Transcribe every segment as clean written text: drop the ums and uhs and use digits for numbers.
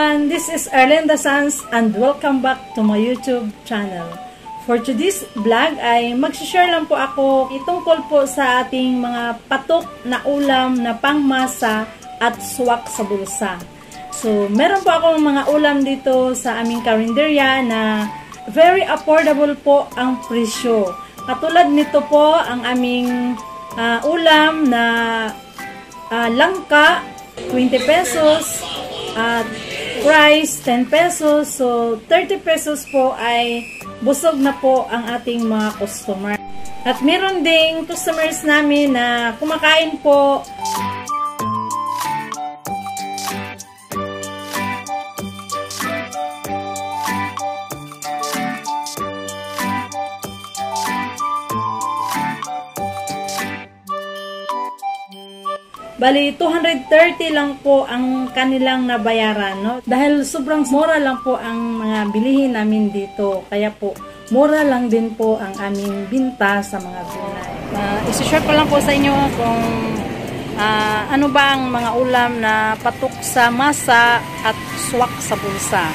everyone, this is Erlinda Sanz and welcome back to my YouTube channel. For today's vlog ay mag-share lang po ako itungkol po sa ating mga patok na ulam na pangmasa at swak sa bulsa. So, meron po akong mga ulam dito sa aming karinderya na very affordable po ang presyo. Katulad nito po ang aming ulam na langka, 20 pesos, at rice, 10 pesos. So, 30 pesos po ay busog na po ang ating mga customer. At meron ding customers namin na kumakain po. Bali, 230 lang po ang kanilang nabayaran, no? Dahil sobrang mura lang po ang mga bilihin namin dito. Kaya po, mura lang din po ang aming binta sa mga gulay. Isi-share ko lang po sa inyo kung ano ba ang mga ulam na patok sa masa at swak sa bulsa.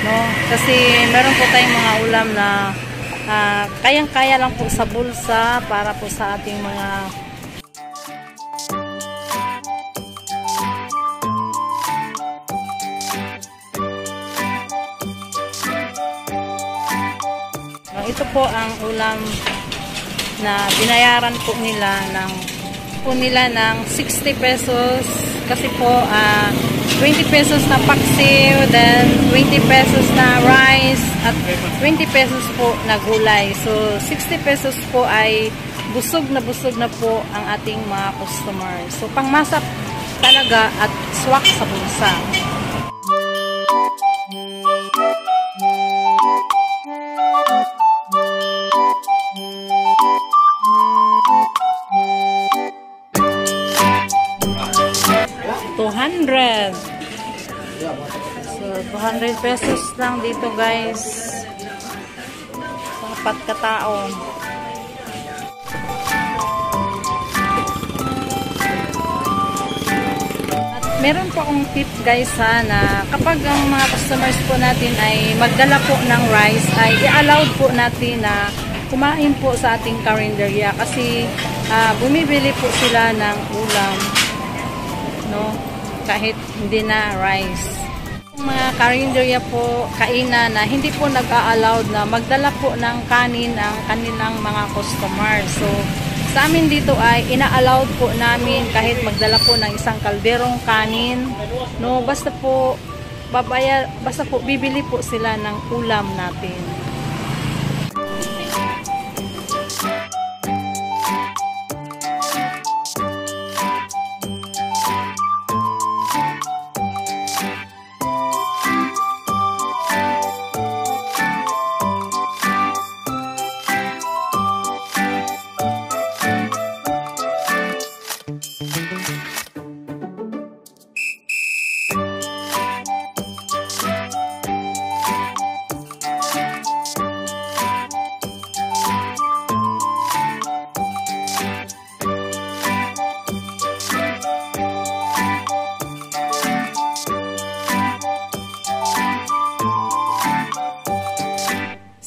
No, kasi meron po tayong mga ulam na kayang-kaya lang po sa bulsa para po sa ating mga ito po ang ulam na binayaran po nila ng 60 pesos kasi po 20 pesos na paksiw, then 20 pesos na rice, at 20 pesos po na gulay. So, 60 pesos po ay busog na po ang ating mga customers. So, pangmasa talaga at swak sa bulsa. So, 200 pesos lang dito, guys. Sa 4 katao. At meron po akong tip, guys, na kapag ang mga customers po natin ay magdala po ng rice, ay i-allowed po natin na kumain po sa ating karinderya kasi bumibili po sila ng ulam, no? Kahit hindi na rice. Mga karinderya po, kainan na hindi po nag-a-allowed na magdala po ng kanin ang kanilang mga customers. So, sa amin dito ay ina-allowed po namin kahit magdala po ng isang kalderong kanin. No, basta po bibili po sila ng ulam natin.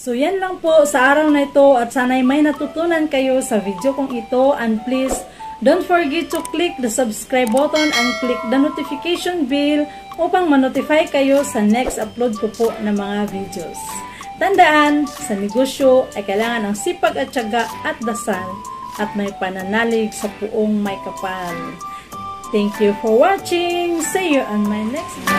So, yan lang po sa araw na ito at sana'y may natutunan kayo sa video kong ito, and please don't forget to click the subscribe button and click the notification bell upang ma-notify kayo sa next upload ko po ng mga videos. Tandaan, sa negosyo ay kailangan ng sipag at tiyaga at dasal at may pananalig sa puong may kapal. Thank you for watching. See you on my next video.